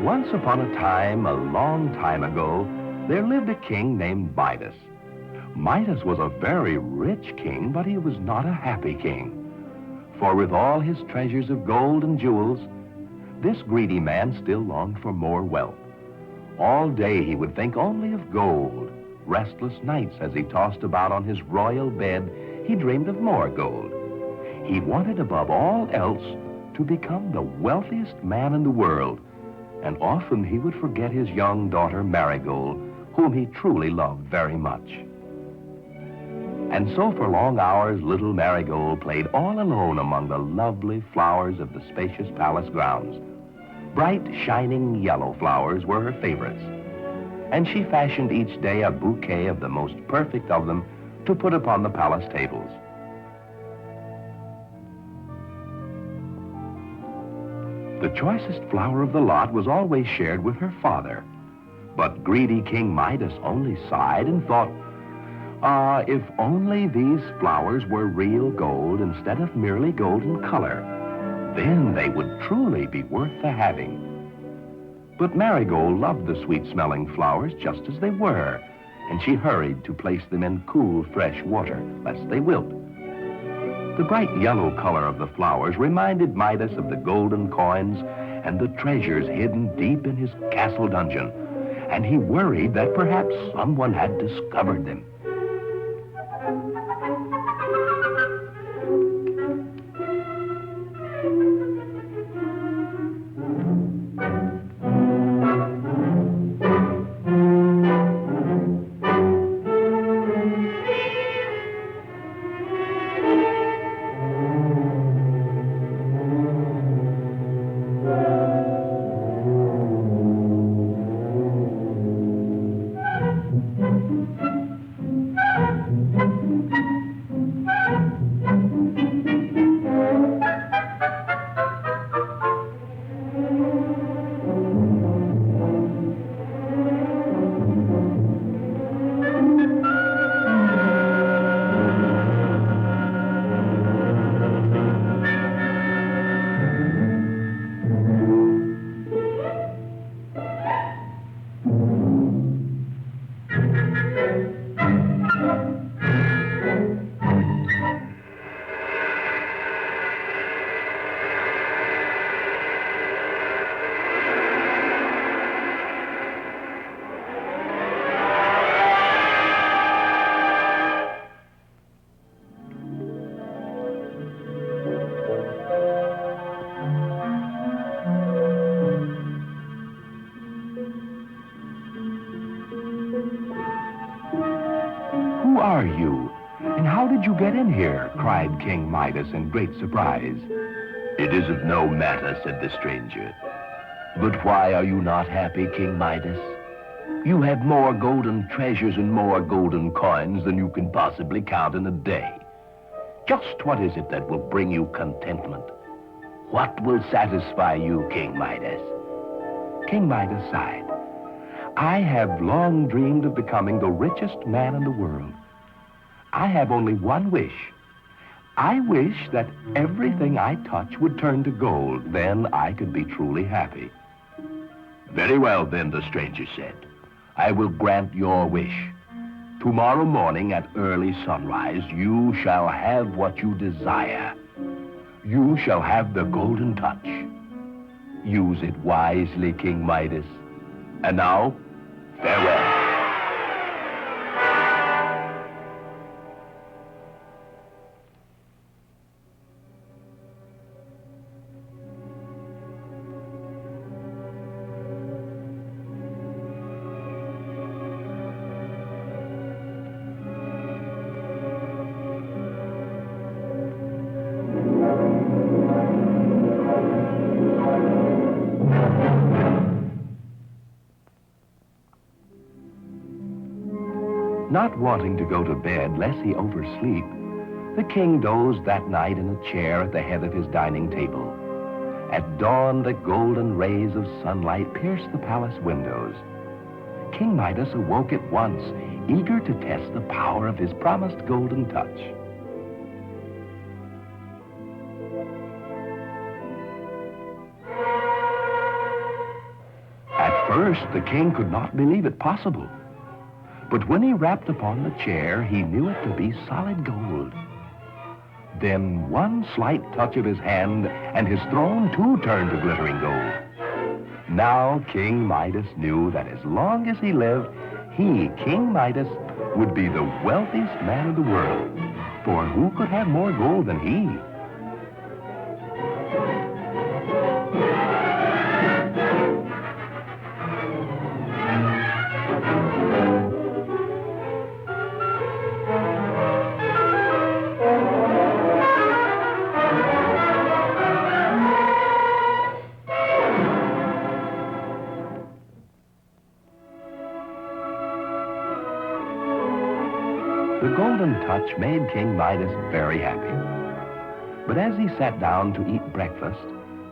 Once upon a time, a long time ago, there lived a king named Midas. Midas was a very rich king, but he was not a happy king. For with all his treasures of gold and jewels, this greedy man still longed for more wealth. All day he would think only of gold. Restless nights as he tossed about on his royal bed, he dreamed of more gold. He wanted above all else to become the wealthiest man in the world, and often he would forget his young daughter Marigold, whom he truly loved very much. And so for long hours, little Marigold played all alone among the lovely flowers of the spacious palace grounds. Bright, shining yellow flowers were her favorites, and she fashioned each day a bouquet of the most perfect of them to put upon the palace tables. The choicest flower of the lot was always shared with her father, but greedy King Midas only sighed and thought, if only these flowers were real gold instead of merely golden color, then they would truly be worth the having. But Marigold loved the sweet-smelling flowers just as they were, and she hurried to place them in cool, fresh water, lest they wilt. The bright yellow color of the flowers reminded Midas of the golden coins and the treasures hidden deep in his castle dungeon, and he worried that perhaps someone had discovered them. "Who are you, and how did you get in here?" cried King Midas in great surprise. "It is of no matter," said the stranger. "But why are you not happy, King Midas? You have more golden treasures and more golden coins than you can possibly count in a day. Just what is it that will bring you contentment? What will satisfy you, King Midas?" King Midas sighed. "I have long dreamed of becoming the richest man in the world. I have only one wish. I wish that everything I touch would turn to gold. Then I could be truly happy." "Very well, then," the stranger said. "I will grant your wish. Tomorrow morning at early sunrise, you shall have what you desire. You shall have the golden touch. Use it wisely, King Midas. And now, farewell." Not wanting to go to bed lest he oversleep, the king dozed that night in a chair at the head of his dining table. At dawn, the golden rays of sunlight pierced the palace windows. King Midas awoke at once, eager to test the power of his promised golden touch. first, the king could not believe it possible. But when he rapped upon the chair, he knew it to be solid gold. Then one slight touch of his hand, and his throne too turned to glittering gold. Now King Midas knew that as long as he lived, he, King Midas, would be the wealthiest man in the world. For who could have more gold than he? The golden touch made King Midas very happy. But as he sat down to eat breakfast,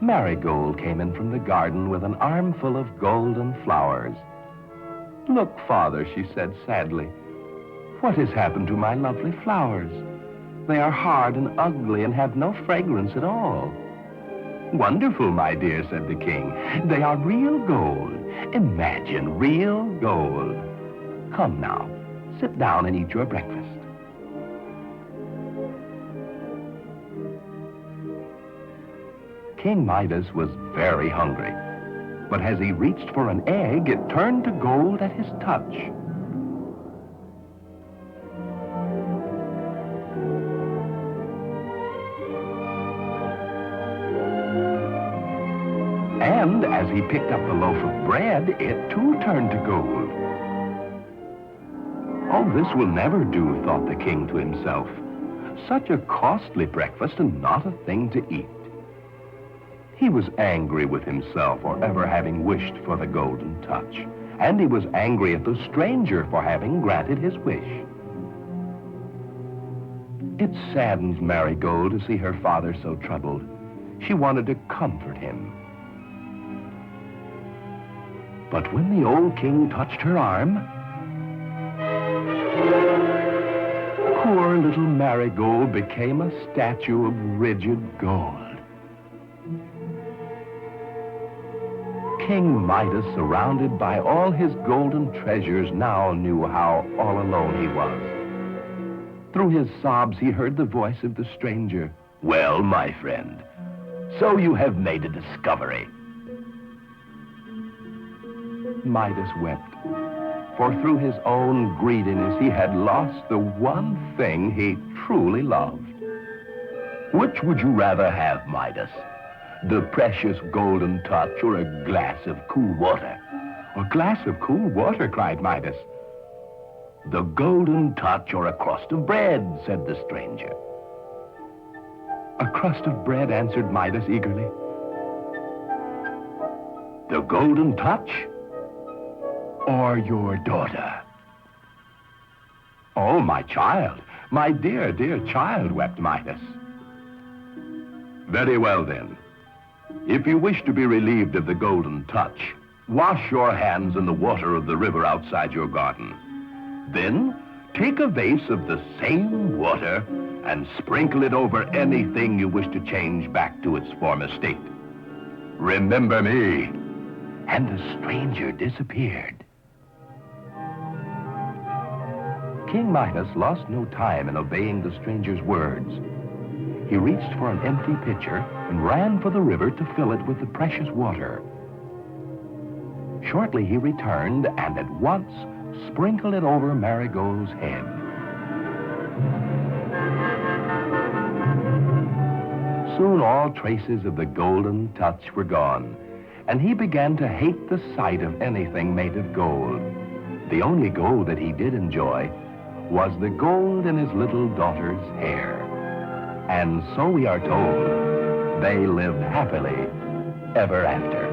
Marigold came in from the garden with an armful of golden flowers. "Look, Father," she said sadly, "what has happened to my lovely flowers? They are hard and ugly and have no fragrance at all." "Wonderful, my dear," said the king. "They are real gold. Imagine real gold. Come now, sit down and eat your breakfast." King Midas was very hungry, but as he reached for an egg, it turned to gold at his touch. And as he picked up the loaf of bread, it too turned to gold. "Oh, this will never do," thought the king to himself. "Such a costly breakfast and not a thing to eat." He was angry with himself for ever having wished for the golden touch, and he was angry at the stranger for having granted his wish. It saddened Marigold to see her father so troubled. She wanted to comfort him. But when the old king touched her arm, poor little Marigold became a statue of rigid gold. King Midas, surrounded by all his golden treasures, now knew how all alone he was. Through his sobs, he heard the voice of the stranger. "Well, my friend, so you have made a discovery." Midas wept, for through his own greediness, he had lost the one thing he truly loved. "Which would you rather have, Midas? The precious golden touch or a glass of cool water?" "A glass of cool water," cried Midas. "The golden touch or a crust of bread?" said the stranger. "A crust of bread," answered Midas eagerly. "The golden touch or your daughter?" "Oh, my child, my dear, dear child," wept Midas. "Very well, then. If you wish to be relieved of the golden touch, wash your hands in the water of the river outside your garden. Then take a vase of the same water and sprinkle it over anything you wish to change back to its former state. Remember me." And the stranger disappeared. King Midas lost no time in obeying the stranger's words. He reached for an empty pitcher and ran for the river to fill it with the precious water. Shortly he returned and at once sprinkled it over Marigold's head. Soon all traces of the golden touch were gone, and he began to hate the sight of anything made of gold. The only gold that he did enjoy was the gold in his little daughter's hair. And so we are told, they lived happily ever after.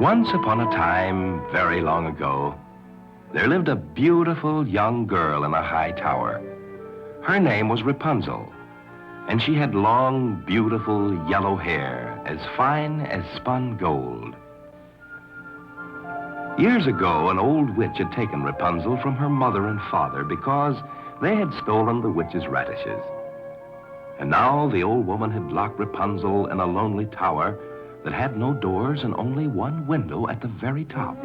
Once upon a time, very long ago, there lived a beautiful young girl in a high tower. Her name was Rapunzel, and she had long, beautiful yellow hair, as fine as spun gold. Years ago, an old witch had taken Rapunzel from her mother and father because they had stolen the witch's radishes. And now the old woman had locked Rapunzel in a lonely tower that had no doors and only one window at the very top.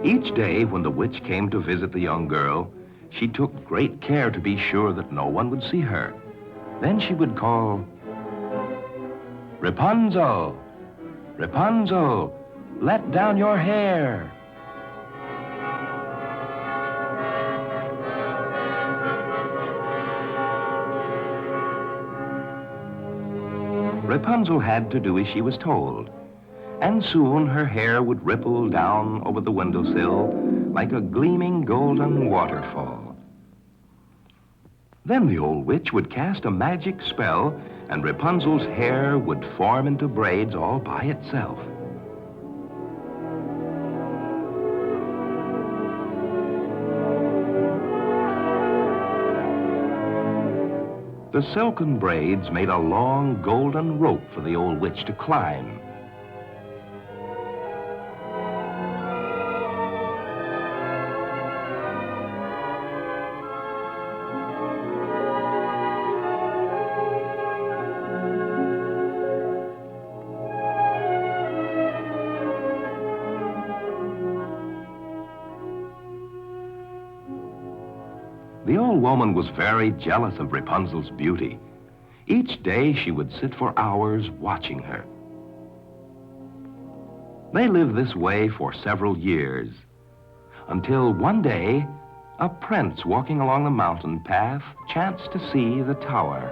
Each day when the witch came to visit the young girl, she took great care to be sure that no one would see her. Then she would call, "Rapunzel, Rapunzel, let down your hair." Rapunzel had to do as she was told, and soon her hair would ripple down over the windowsill like a gleaming golden waterfall. Then the old witch would cast a magic spell, and Rapunzel's hair would form into braids all by itself. The silken braids made a long golden rope for the old witch to climb. The old woman was very jealous of Rapunzel's beauty. Each day she would sit for hours watching her. They lived this way for several years, until one day a prince walking along the mountain path chanced to see the tower.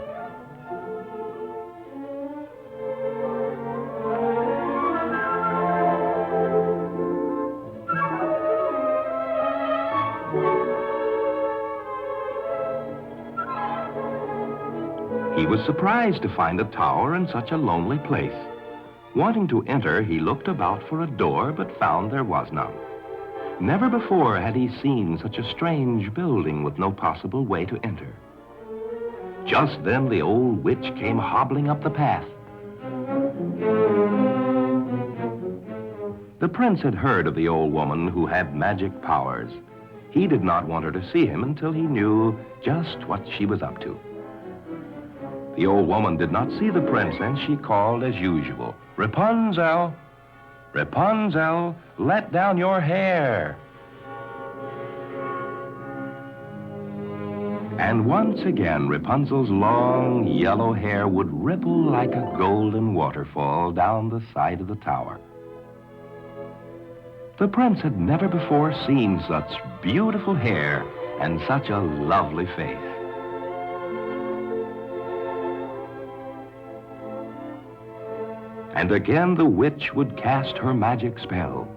He was surprised to find a tower in such a lonely place. Wanting to enter, he looked about for a door, but found there was none. Never before had he seen such a strange building with no possible way to enter. Just then the old witch came hobbling up the path. The prince had heard of the old woman who had magic powers. He did not want her to see him until he knew just what she was up to. The old woman did not see the prince, and she called as usual, "Rapunzel, Rapunzel, let down your hair." And once again, Rapunzel's long yellow hair would ripple like a golden waterfall down the side of the tower. The prince had never before seen such beautiful hair and such a lovely face. And again the witch would cast her magic spell.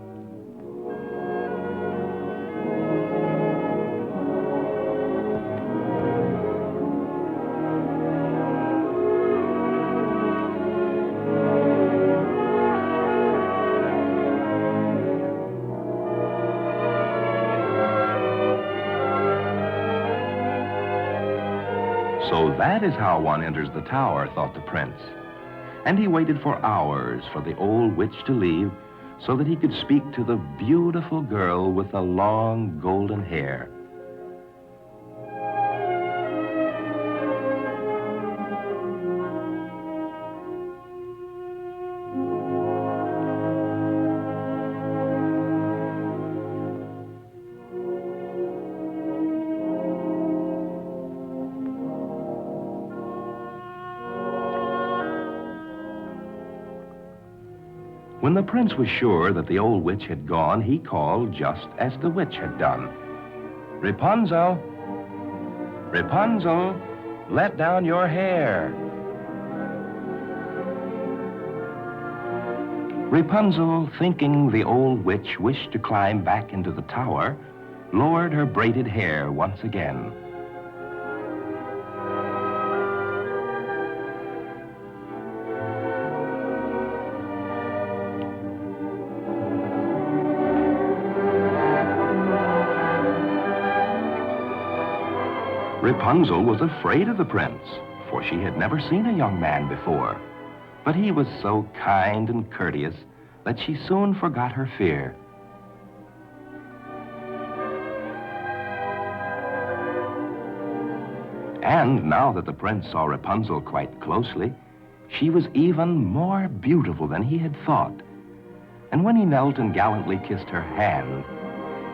So that is how one enters the tower, thought the prince. And he waited for hours for the old witch to leave so that he could speak to the beautiful girl with the long golden hair. When the prince was sure that the old witch had gone, he called just as the witch had done. "Rapunzel, Rapunzel, let down your hair." Rapunzel, thinking the old witch wished to climb back into the tower, lowered her braided hair once again. Rapunzel was afraid of the prince, for she had never seen a young man before. But he was so kind and courteous that she soon forgot her fear. And now that the prince saw Rapunzel quite closely, she was even more beautiful than he had thought. And when he knelt and gallantly kissed her hand,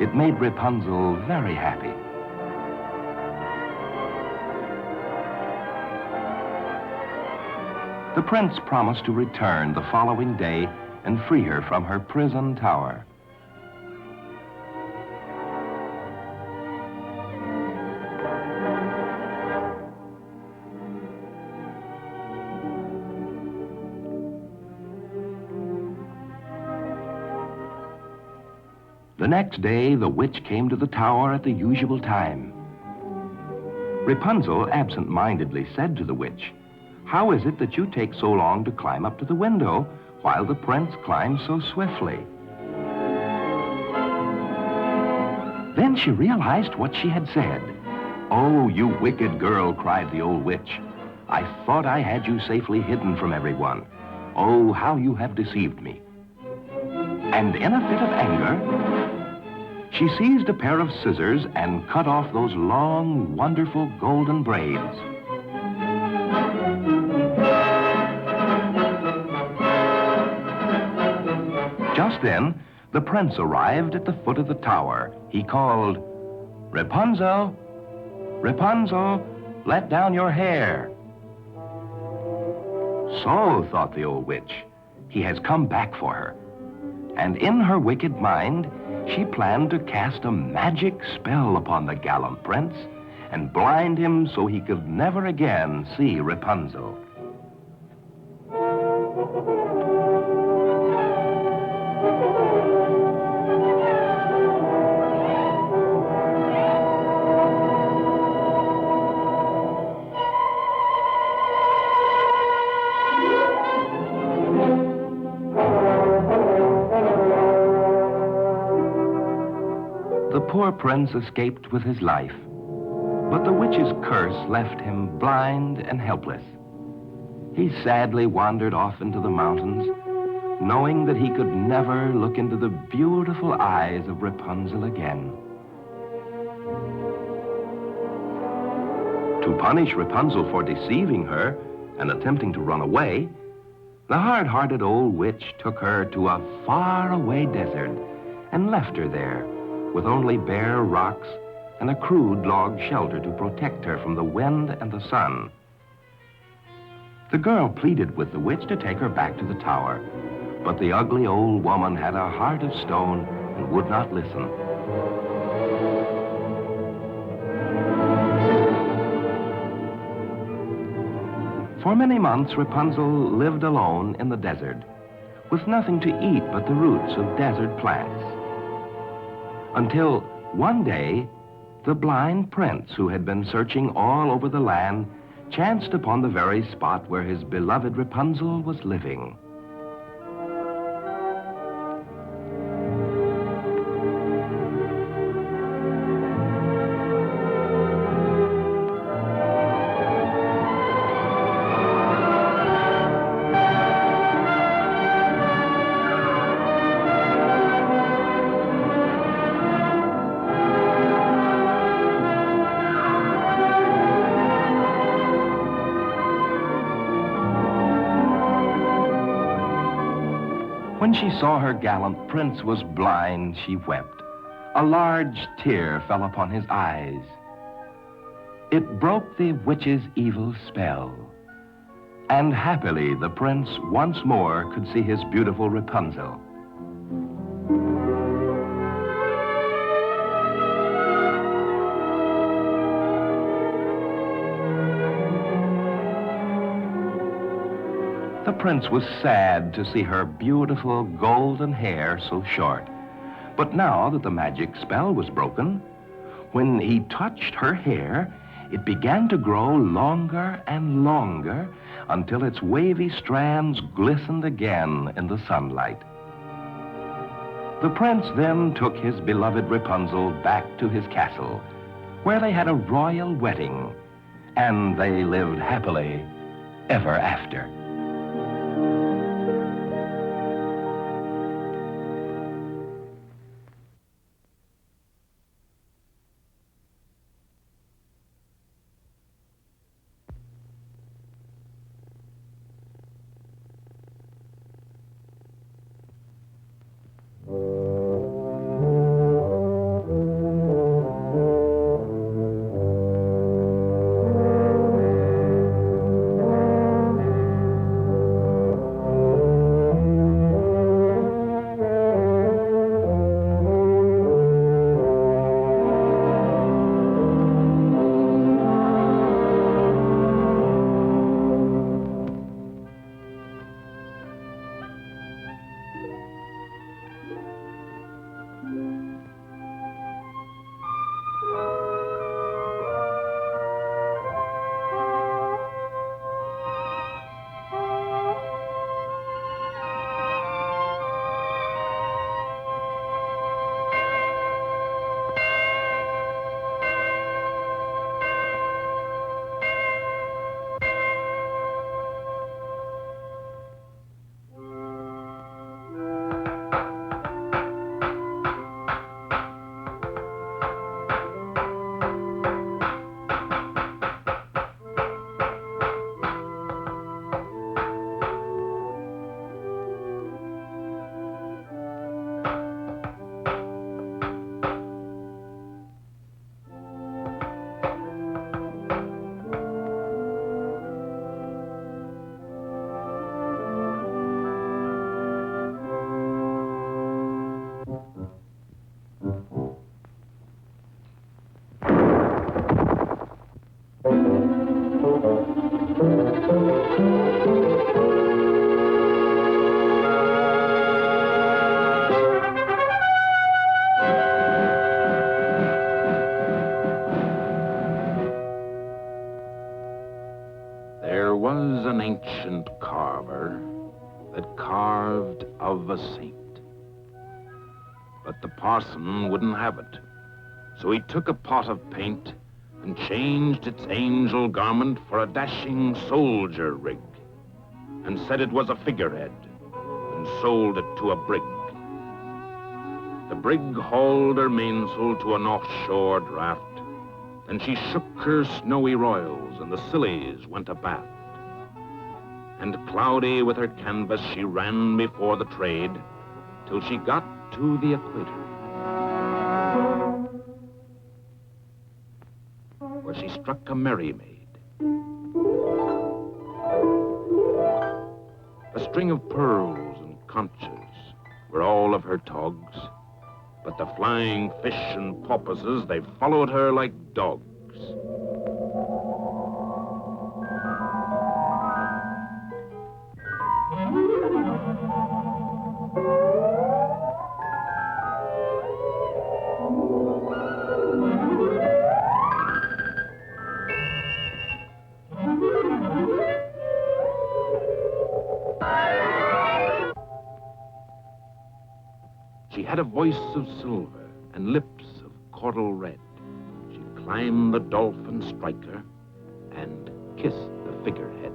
it made Rapunzel very happy. The prince promised to return the following day and free her from her prison tower. The next day, the witch came to the tower at the usual time. Rapunzel absent-mindedly said to the witch, "How is it that you take so long to climb up to the window while the prince climbs so swiftly?" Then she realized what she had said. "Oh, you wicked girl," cried the old witch. "I thought I had you safely hidden from everyone. Oh, how you have deceived me." And in a fit of anger, she seized a pair of scissors and cut off those long, wonderful golden braids. Just then, the prince arrived at the foot of the tower. He called, "Rapunzel, Rapunzel, let down your hair." So, thought the old witch, he has come back for her. And in her wicked mind, she planned to cast a magic spell upon the gallant prince and blind him so he could never again see Rapunzel. The poor prince escaped with his life, but the witch's curse left him blind and helpless. He sadly wandered off into the mountains, knowing that he could never look into the beautiful eyes of Rapunzel again. To punish Rapunzel for deceiving her and attempting to run away, the hard-hearted old witch took her to a far-away desert and left her there, with only bare rocks and a crude log shelter to protect her from the wind and the sun. The girl pleaded with the witch to take her back to the tower, but the ugly old woman had a heart of stone and would not listen. For many months, Rapunzel lived alone in the desert, with nothing to eat but the roots of desert plants. Until one day, the blind prince, who had been searching all over the land, chanced upon the very spot where his beloved Rapunzel was living. When she saw her gallant prince was blind, she wept. A large tear fell upon his eyes. It broke the witch's evil spell. And happily the prince once more could see his beautiful Rapunzel. The prince was sad to see her beautiful golden hair so short. But now that the magic spell was broken, when he touched her hair, it began to grow longer and longer until its wavy strands glistened again in the sunlight. The prince then took his beloved Rapunzel back to his castle, where they had a royal wedding, and they lived happily ever after. There was an ancient carver that carved of a saint. But the parson wouldn't have it. So he took a pot of paint and changed its angel garment for a dashing soldier rig, and said it was a figurehead, and sold it to a brig. The brig hauled her mainsail to an offshore draft. Then she shook her snowy royals, and the sillies went abaft. And cloudy with her canvas she ran before the trade, till she got to the equator, where she struck a merry maid. A string of pearls and conches were all of her togs, but the flying fish and porpoises, they followed her like dogs. She had a voice of silver and lips of coral red. She climbed the dolphin striker and kissed the figurehead.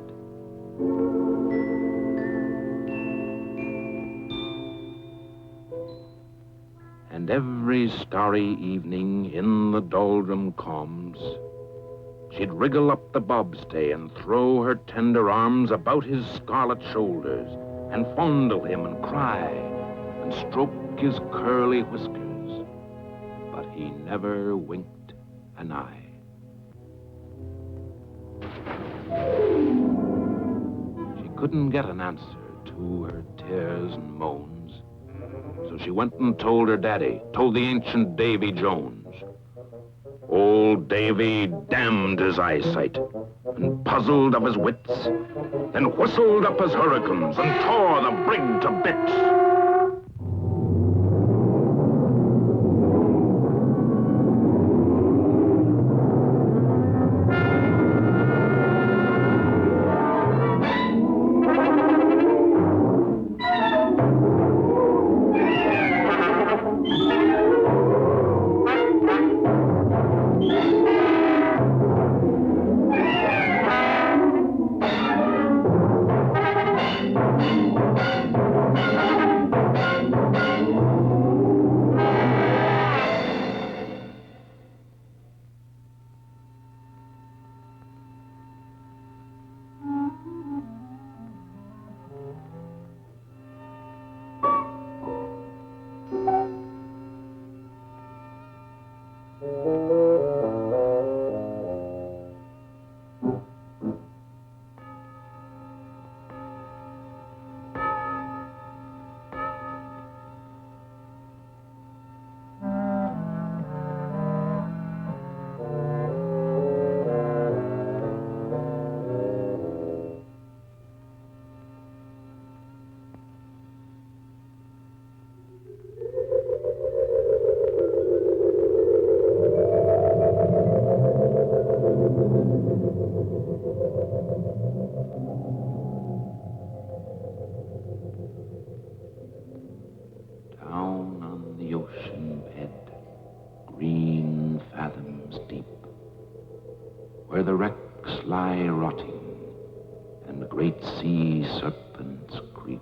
And every starry evening in the doldrum calms, she'd wriggle up the bobstay and throw her tender arms about his scarlet shoulders and fondle him and cry and stroke his curly whiskers, but he never winked an eye. She couldn't get an answer to her tears and moans, so she went and told her daddy, told the ancient Davy Jones. Old Davy damned his eyesight and puzzled of his wits, then whistled up his hurricanes and tore the brig to bits. the wrecks lie rotting, and great sea serpents creep.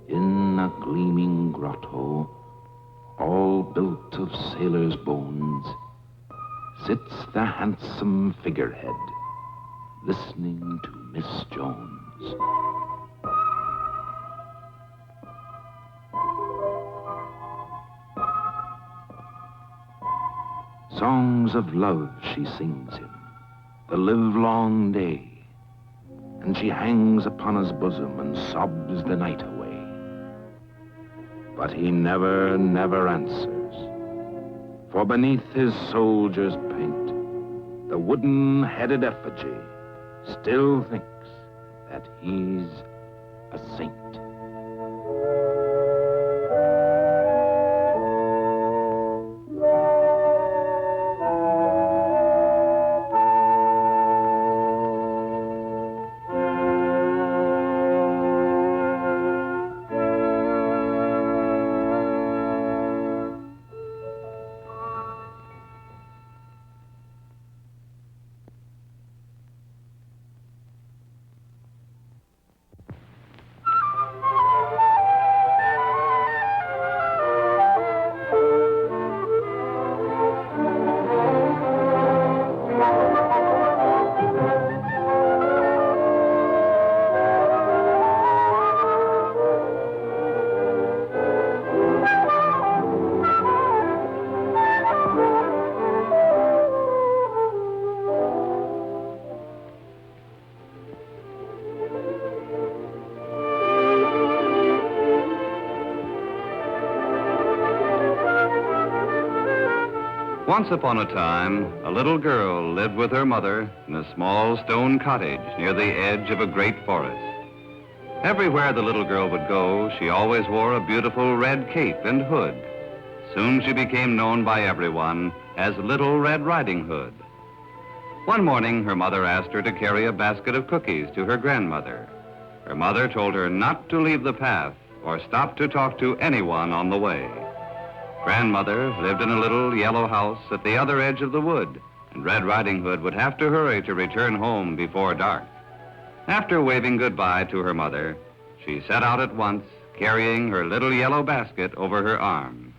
In a gleaming grotto, all built of sailors' bones, sits the handsome figurehead, listening to Miss Jones. Songs of love she sings him, the livelong day, and she hangs upon his bosom and sobs the night away. But he never, never answers, for beneath his soldier's paint, the wooden-headed effigy still thinks that he's a saint. Once upon a time, a little girl lived with her mother in a small stone cottage near the edge of a great forest. Everywhere the little girl would go, she always wore a beautiful red cape and hood. Soon she became known by everyone as Little Red Riding Hood. One morning, her mother asked her to carry a basket of cookies to her grandmother. Her mother told her not to leave the path or stop to talk to anyone on the way. Grandmother lived in a little yellow house at the other edge of the wood, and Red Riding Hood would have to hurry to return home before dark. After waving goodbye to her mother, she set out at once, carrying her little yellow basket over her arm.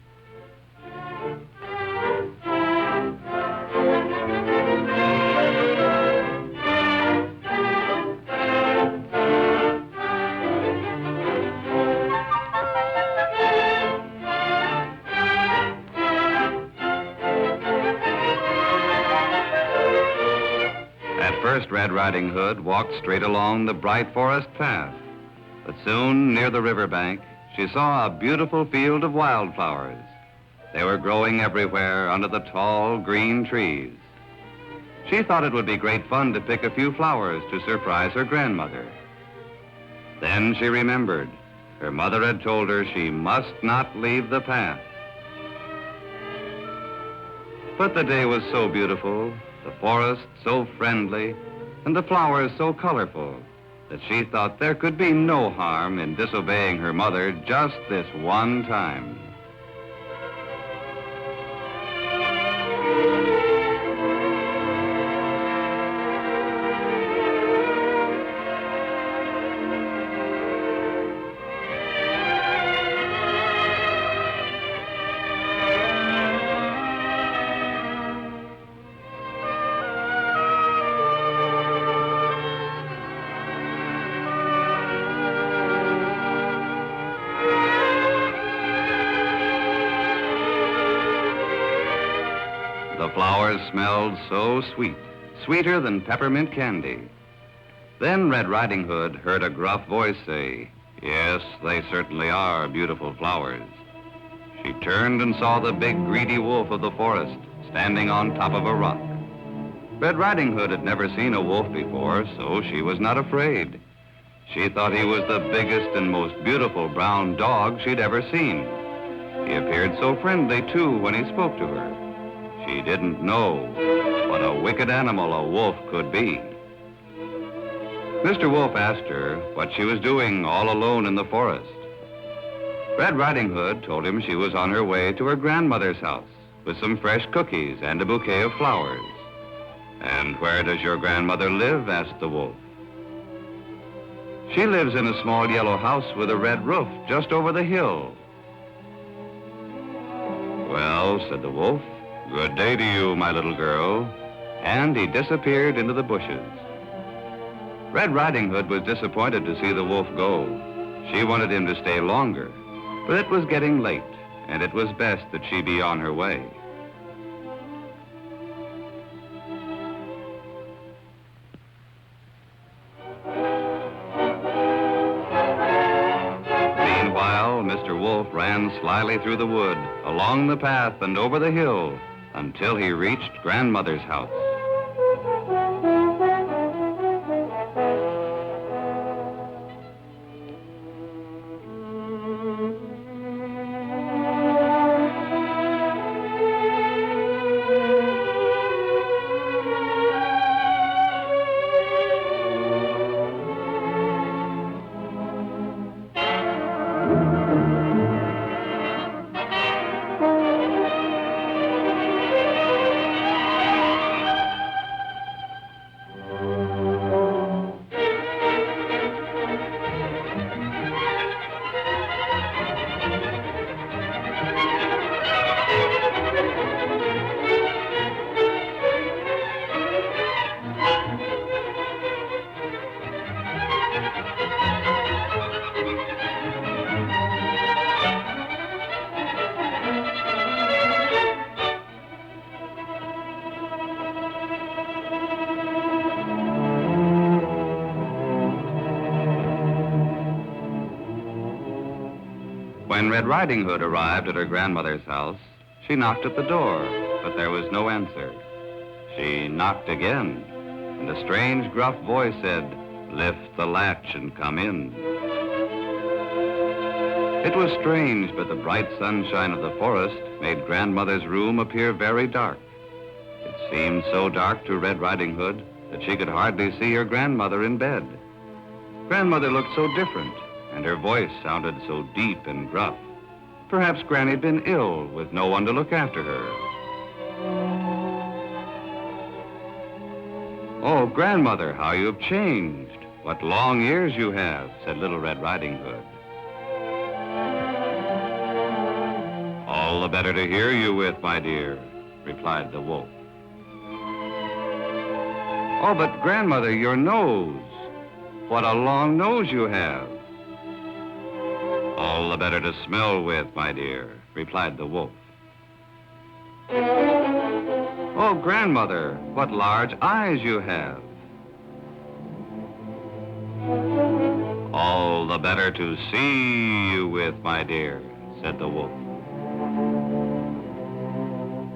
First, Red Riding Hood walked straight along the bright forest path. But soon, near the riverbank, she saw a beautiful field of wildflowers. They were growing everywhere under the tall, green trees. She thought it would be great fun to pick a few flowers to surprise her grandmother. Then she remembered. Her mother had told her she must not leave the path. But the day was so beautiful, the forest so friendly, and the flowers so colorful, that she thought there could be no harm in disobeying her mother just this one time. The flowers smelled so sweet, sweeter than peppermint candy. Then Red Riding Hood heard a gruff voice say, "Yes, they certainly are beautiful flowers." She turned and saw the big greedy wolf of the forest standing on top of a rock. Red Riding Hood had never seen a wolf before, so she was not afraid. She thought he was the biggest and most beautiful brown dog she'd ever seen. He appeared so friendly, too, when he spoke to her. She didn't know what a wicked animal a wolf could be. Mr. Wolf asked her what she was doing all alone in the forest. Red Riding Hood told him she was on her way to her grandmother's house, with some fresh cookies and a bouquet of flowers. "And where does your grandmother live?" asked the wolf. "She lives in a small yellow house with a red roof just over the hill." "Well," said the wolf, "good day to you, my little girl." And he disappeared into the bushes. Red Riding Hood was disappointed to see the wolf go. She wanted him to stay longer, but it was getting late, and it was best that she be on her way. Meanwhile, Mr. Wolf ran slyly through the wood, along the path and over the hill, until he reached Grandmother's house. When Red Riding Hood arrived at her grandmother's house, she knocked at the door, but there was no answer. She knocked again, and a strange, gruff voice said, "Lift the latch and come in." It was strange, but the bright sunshine of the forest made Grandmother's room appear very dark. It seemed so dark to Red Riding Hood that she could hardly see her grandmother in bed. Grandmother looked so different, and her voice sounded so deep and gruff. Perhaps Granny had been ill with no one to look after her. "Oh, Grandmother, how you've changed. What long ears you have," said Little Red Riding Hood. "All the better to hear you with, my dear," replied the wolf. "Oh, but Grandmother, your nose. What a long nose you have." "All the better to smell with, my dear," replied the wolf. "Oh, Grandmother, what large eyes you have." "All the better to see you with, my dear," said the wolf.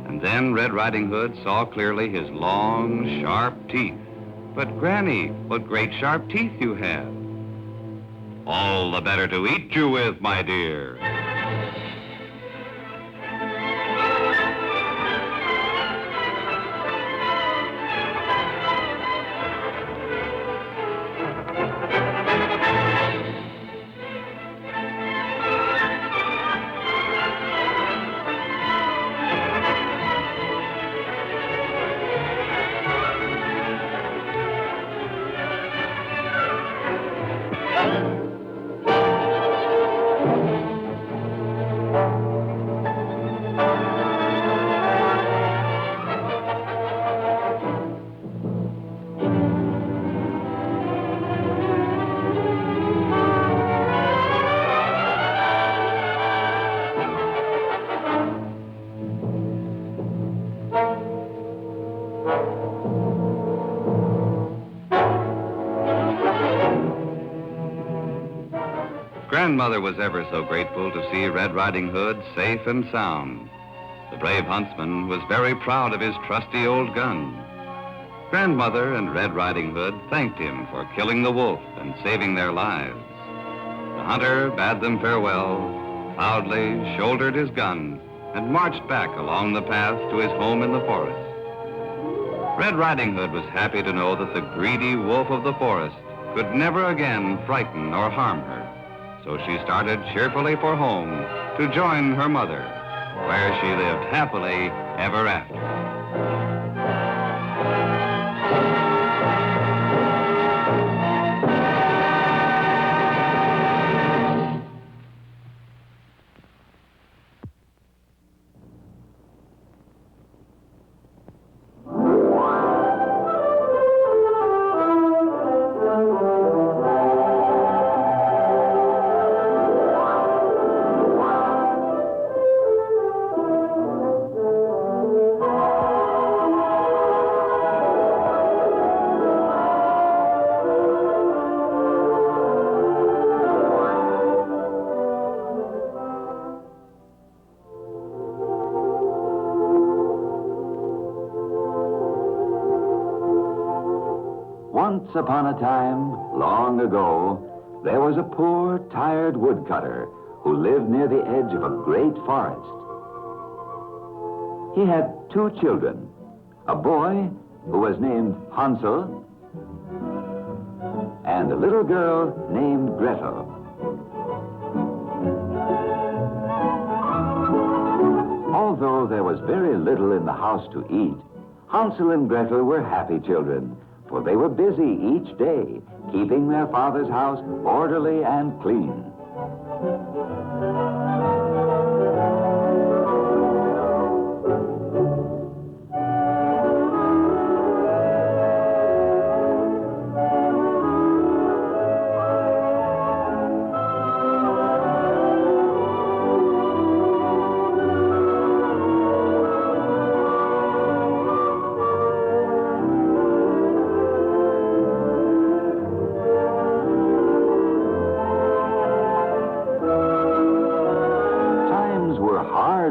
And then Red Riding Hood saw clearly his long, sharp teeth. "But Granny, what great sharp teeth you have." "All the better to eat you with, my dear." Grandmother was ever so grateful to see Red Riding Hood safe and sound. The brave huntsman was very proud of his trusty old gun. Grandmother and Red Riding Hood thanked him for killing the wolf and saving their lives. The hunter bade them farewell, proudly shouldered his gun, and marched back along the path to his home in the forest. Red Riding Hood was happy to know that the greedy wolf of the forest could never again frighten or harm her. So she started cheerfully for home to join her mother where she lived happily ever after. Once upon a time, long ago, there was a poor, tired woodcutter who lived near the edge of a great forest. He had 2 children, a boy who was named Hansel and a little girl named Gretel. Although there was very little in the house to eat, Hansel and Gretel were happy children, for they were busy each day, keeping their father's house orderly and clean.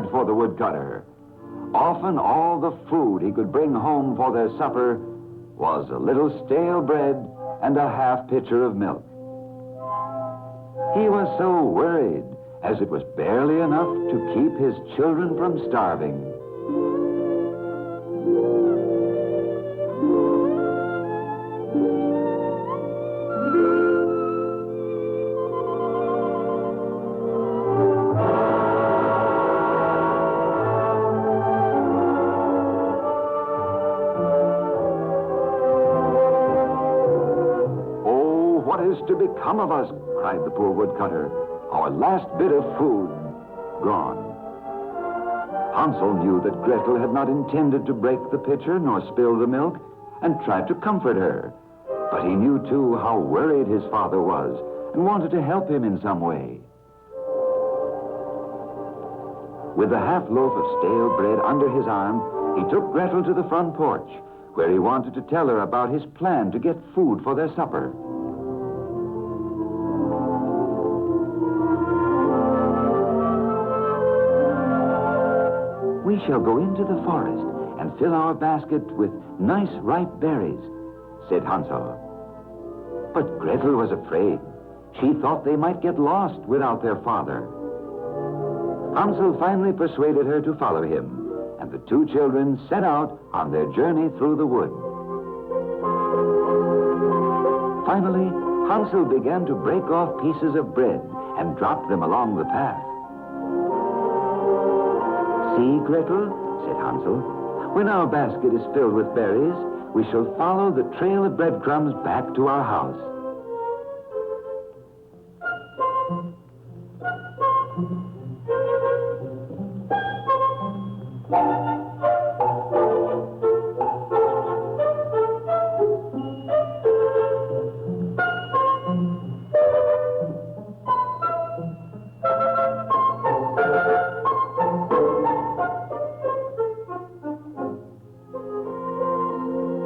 For the woodcutter. Often all the food he could bring home for their supper was a little stale bread and a half pitcher of milk. He was so worried, as it was barely enough to keep his children from starving. To become of us, cried the poor woodcutter. Our last bit of food gone. Hansel knew that Gretel had not intended to break the pitcher nor spill the milk, and tried to comfort her. But he knew, too, how worried his father was, and wanted to help him in some way. With the half loaf of stale bread under his arm, he took Gretel to the front porch, where he wanted to tell her about his plan to get food for their supper. We shall go into the forest and fill our basket with nice ripe berries, said Hansel. But Gretel was afraid. She thought they might get lost without their father. Hansel finally persuaded her to follow him, and the 2 children set out on their journey through the wood. Finally, Hansel began to break off pieces of bread and drop them along the path. See, Gretel, said Hansel, when our basket is filled with berries, we shall follow the trail of breadcrumbs back to our house.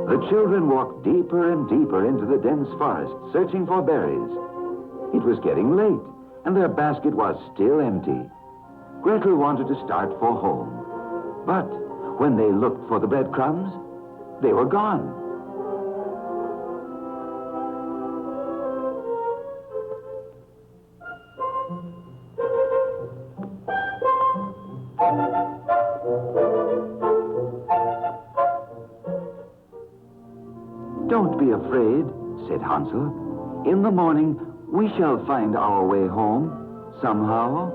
The children walked deeper and deeper into the dense forest, searching for berries. It was getting late, and their basket was still empty. Gretel wanted to start for home. But when they looked for the breadcrumbs, they were gone. Don't be afraid, said Hansel. In the morning, we shall find our way home, somehow.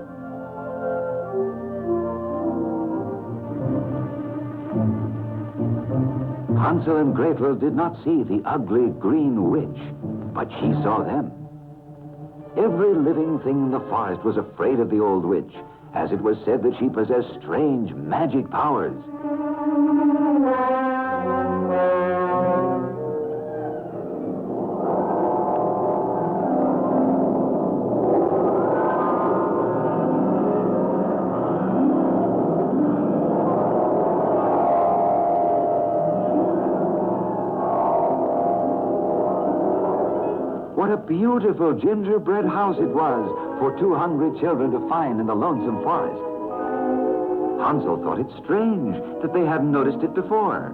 Hansel and Gretel did not see the ugly green witch, but she saw them. Every living thing in the forest was afraid of the old witch, as it was said that she possessed strange magic powers. What a beautiful gingerbread house it was for two hungry children to find in the lonesome forest. Hansel thought it strange that they hadn't noticed it before.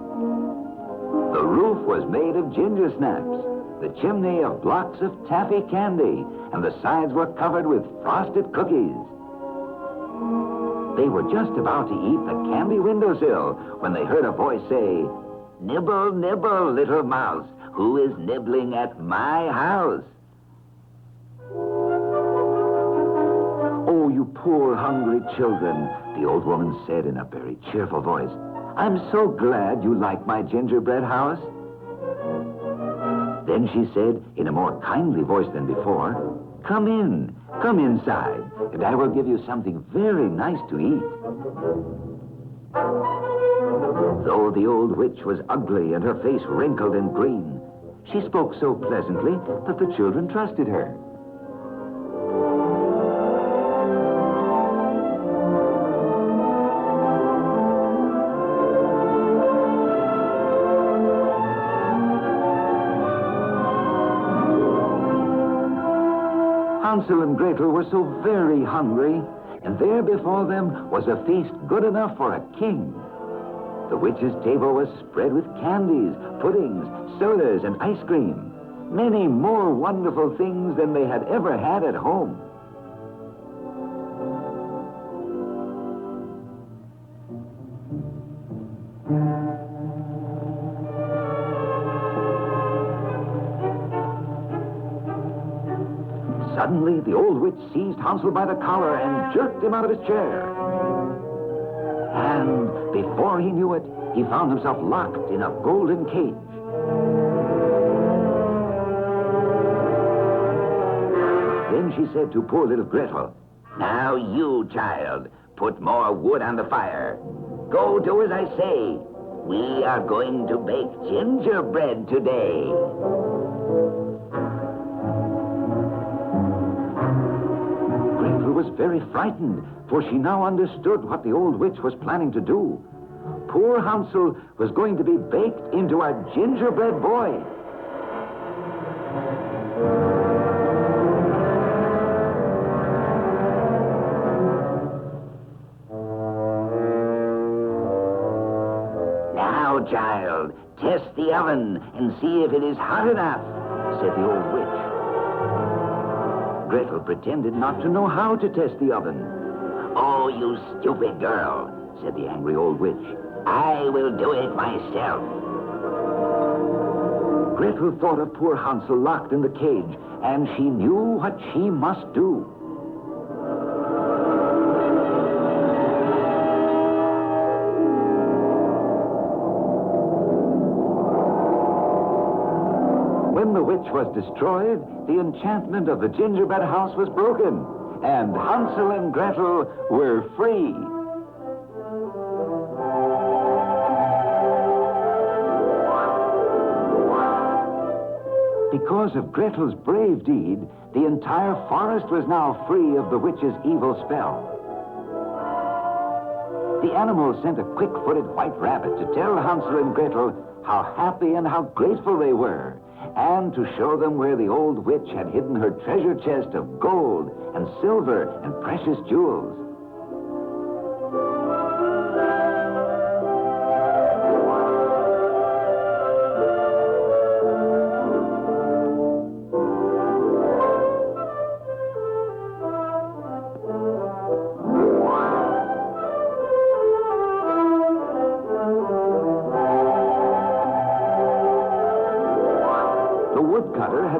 The roof was made of ginger snaps, the chimney of blocks of taffy candy, and the sides were covered with frosted cookies. They were just about to eat the candy windowsill when they heard a voice say, "Nibble, nibble, little mouse. Who is nibbling at my house?" "Oh, you poor hungry children," the old woman said in a very cheerful voice. "I'm so glad you like my gingerbread house." Then she said in a more kindly voice than before, come inside, and I will give you something very nice to eat." Though the old witch was ugly and her face wrinkled and green, she spoke so pleasantly that the children trusted her. Hansel and Gretel were so very hungry, and there before them was a feast good enough for a king. The witch's table was spread with candies, puddings, sodas, and ice cream. Many more wonderful things than they had ever had at home. Suddenly, the old witch seized Hansel by the collar and jerked him out of his chair. And before he knew it, he found himself locked in a golden cage. Then she said to poor little Gretel, "Now you, child, put more wood on the fire. Go do as I say. We are going to bake gingerbread today." Gretel was very frightened, for she now understood what the old witch was planning to do. Poor Hansel was going to be baked into a gingerbread boy. "Now, child, test the oven and see if it is hot enough," said the old witch. Gretel pretended not to know how to test the oven. "Oh, you stupid girl," said the angry old witch. "I will do it myself." Gretel thought of poor Hansel locked in the cage, and she knew what she must do. When the witch was destroyed, the enchantment of the gingerbread house was broken, and Hansel and Gretel were free. Because of Gretel's brave deed, the entire forest was now free of the witch's evil spell. The animals sent a quick-footed white rabbit to tell Hansel and Gretel how happy and how grateful they were, and to show them where the old witch had hidden her treasure chest of gold and silver and precious jewels.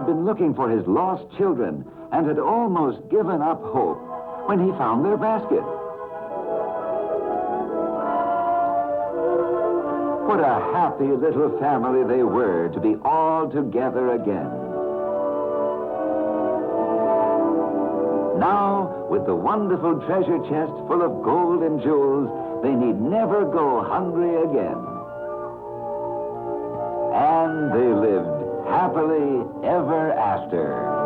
Been looking for his lost children and had almost given up hope when he found their basket. What a happy little family they were to be all together again. Now, with the wonderful treasure chest full of gold and jewels, they need never go hungry again. And they lived happily ever after.